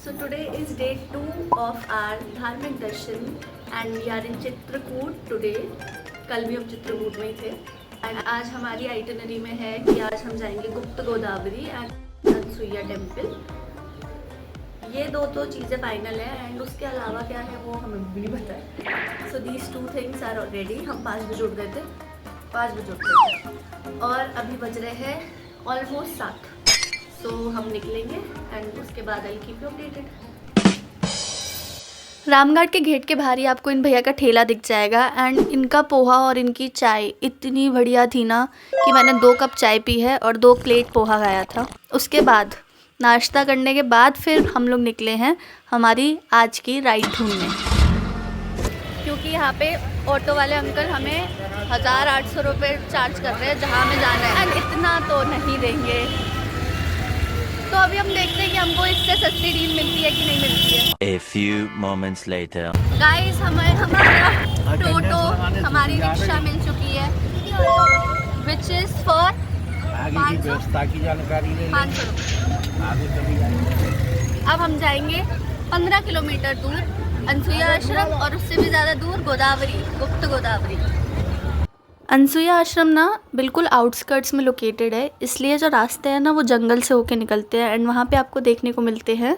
So today is day 2 of our धार्मिक दर्शन and we are in Chitrakoot today. कल भी हम चित्रकूट में ही थे and आज हमारी आइटिनरी में है कि आज हम जाएंगे गुप्त गोदावरी एंड अनसुईया टेम्पल. ये दो चीज़ें फाइनल है एंड उसके अलावा क्या है वो हमें भी नहीं पता है. So these 2 things are already. हम 5 बजे उठ गए थे, 5 बजे उठ गए थे और अभी बज रहे हैं ऑलमोस्ट 7. सो हम निकलेंगे एंड उसके बाद I keep you updated. Ramgarh के गेट के बाहर ही आपको इन भैया का ठेला दिख जाएगा एंड इनका पोहा और इनकी चाय इतनी बढ़िया थी ना कि मैंने 2 कप चाय पी है और 2 प्लेट पोहा खाया था. उसके बाद नाश्ता करने के बाद फिर हम लोग निकले हैं हमारी आज की राइड ढूंढने, क्योंकि यहाँ पे ऑटो वाले अंकल हमें 1800 रुपये चार्ज कर रहे हैं जहाँ हमें जाना है एंड इतना तो नहीं देंगे. तो अभी हम देखते हैं कि हमको इससे सस्ती डील मिलती है कि नहीं मिलती है. A few moments later. Guys हमारा टोटो हमारी रिक्शा मिल चुकी है विच इज़ फॉर आगे की व्यवस्था की जानकारी ले 500 रुपये. आगे कभी जाएंगे. अब हम जाएंगे 15 किलोमीटर दूर अनसुईया आश्रम और उससे भी ज़्यादा दूर गोदावरी, गुप्त गोदावरी. अनसुईया आश्रम ना बिल्कुल आउटस्कर्ट्स में लोकेटेड है, इसलिए जो रास्ते हैं ना वो जंगल से होके निकलते हैं एंड वहाँ पे आपको देखने को मिलते हैं.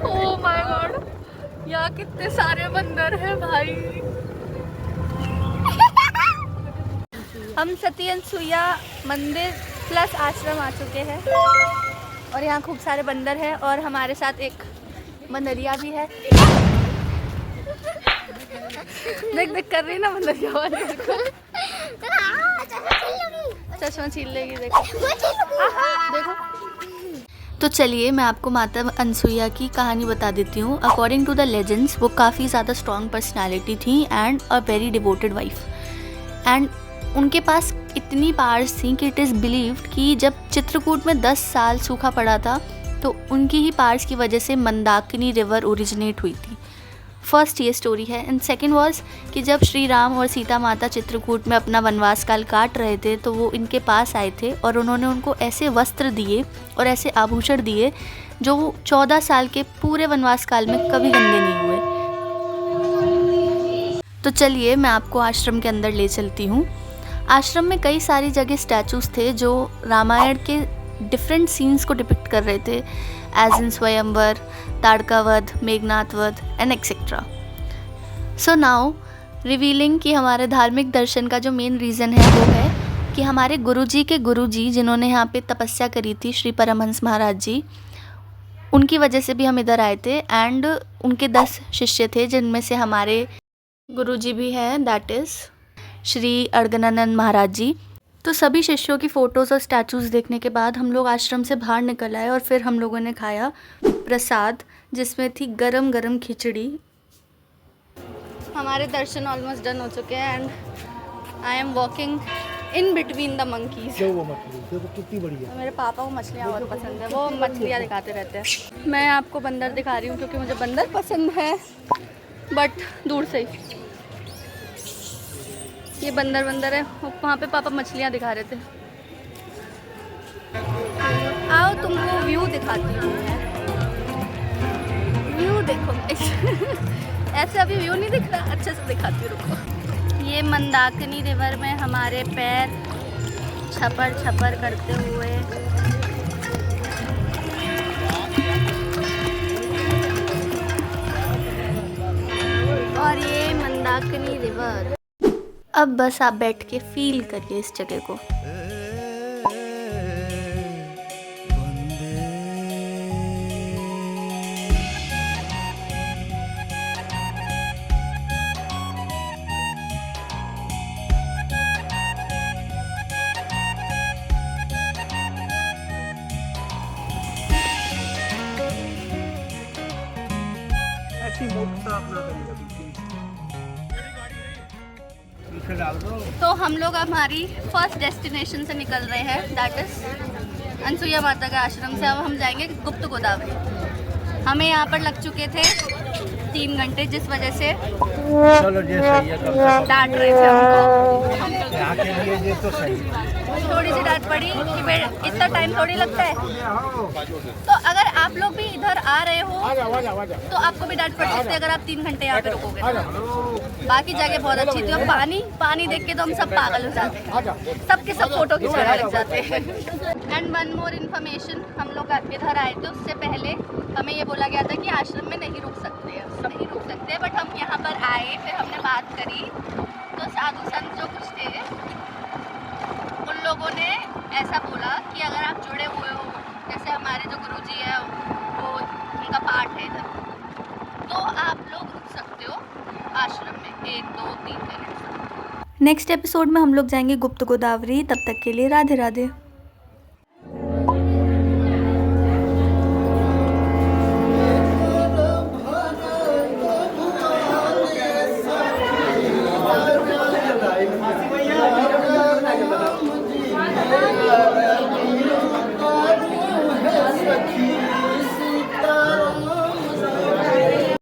ओह माय गॉड, यहाँ कितने सारे बंदर हैं भाई. हम सती अनसुईया मंदिर प्लस आश्रम आ चुके हैं और यहाँ खूब सारे बंदर हैं और हमारे साथ एक बंदरिया भी है. देख कर रही ना बंदरिया वाले को. चश्मा छीन लेगी. देखो. तो चलिए मैं आपको माता अनसुईया की कहानी बता देती हूँ. अकॉर्डिंग टू द लेजेंड्स वो काफ़ी ज़्यादा स्ट्रॉन्ग पर्सनालिटी थी and a very devoted wife and उनके पास इतनी पावर्स थी कि इट इज़ बिलीव्ड कि जब चित्रकूट में 10 साल सूखा पड़ा था तो उनकी ही पावर्स की वजह से मंदाकिनी रिवर ओरिजिनेट हुई थी. फर्स्ट ये स्टोरी है. एंड सेकंड वाज कि जब श्री राम और सीता माता चित्रकूट में अपना वनवास काल काट रहे थे तो वो इनके पास आए थे और उन्होंने उनको ऐसे वस्त्र दिए और ऐसे आभूषण दिए जो 14 साल के पूरे वनवास काल में कभी गंदे नहीं हुए. तो चलिए मैं आपको आश्रम के अंदर ले चलती हूँ. आश्रम में कई सारी जगह स्टैचूज़ थे जो रामायण के डिफरेंट सीन्स को डिपिक्ट कर रहे थे, as in Swayamvar, Tadakavadh, Meghnathvadh and etcetera. So now revealing कि हमारे धार्मिक दर्शन का जो मेन रीज़न है वो है कि हमारे गुरुजी के गुरुजी जिन्होंने यहाँ पे तपस्या करी थी, श्री परमहंस महाराज जी, उनकी वजह से भी हम इधर आए थे एंड उनके 10 शिष्य थे जिनमें से हमारे गुरुजी भी हैं, दैट इज़ श्री अर्गनानंद महाराज जी. तो सभी शिष्यों की फ़ोटोज़ और स्टैचूज़ देखने के बाद हम लोग आश्रम से बाहर निकल आए और फिर हम लोगों ने खाया प्रसाद जिसमें थी गरम गरम खिचड़ी. हमारे दर्शन ऑलमोस्ट डन हो चुके हैं and I am walking in between the monkeys. वो मछली देखो कितनी बड़ी है. मेरे पापा को मछलियाँ बहुत पसंद है, वो मछलियाँ दिखाते रहते हैं. मैं आपको बंदर दिखा रही हूँ क्योंकि मुझे बंदर पसंद है, बट दूर से ही. ये बंदर है, वहाँ पे पापा मछलियाँ दिखा रहे थे. आओ तुमको व्यू दिखाती हूँ. व्यू देखो. ऐसे अभी व्यू नहीं दिख रहा, अच्छे से दिखाती हूँ, रुको. ये मंदाकिनी रिवर में हमारे पैर छपर छपर करते हुए और ये मंदाकिनी रिवर. अब बस आप बैठ के फील करिए इस जगह को. ऐसी मोटा अपना करेगा डाल दो. तो हम लोग हमारी फर्स्ट डेस्टिनेशन से निकल रहे हैं, दैट इज अनसुईया माता के आश्रम से. अब हम जाएंगे गुप्त गोदावरी. हमें यहाँ पर लग चुके थे 3 घंटे जिस वजह से चलो ये सही है. डांट रहे थे हमको. यहाँ के लिए ये तो सही है. थोड़ी सी डांट पड़ी कि इतना टाइम थोड़ी लगता है. तो अगर आप लोग भी इधर आ रहे हो तो आपको भी डांट पड़ सकती है अगर आप 3 घंटे यहाँ पे रुकोगे तो। बाकी जगह बहुत अच्छी थी और पानी देख के तो हम सब पागल हो जाते हैं, सबके सब फोटो खिंचवाने लग जाते हैं। एंड वन मोर इन्फॉर्मेशन, हम लोग इधर आए थे उससे पहले हमें ये बोला गया था कि आश्रम में नहीं रुक सकते बट हम यहाँ पर आए, फिर हमने बात करी तो साधु संत जो कुछ थे उन लोगों ने ऐसा बोला कि अगर आप जुड़े हुए हो, जैसे हमारे जो गुरुजी है वो उनका पाठ है इधर, तो आप लोग रुक सकते हो आश्रम में 1, 2, 3 दिन। नेक्स्ट एपिसोड में हम लोग जाएंगे गुप्त गोदावरी। तब तक के लिए राधे राधे।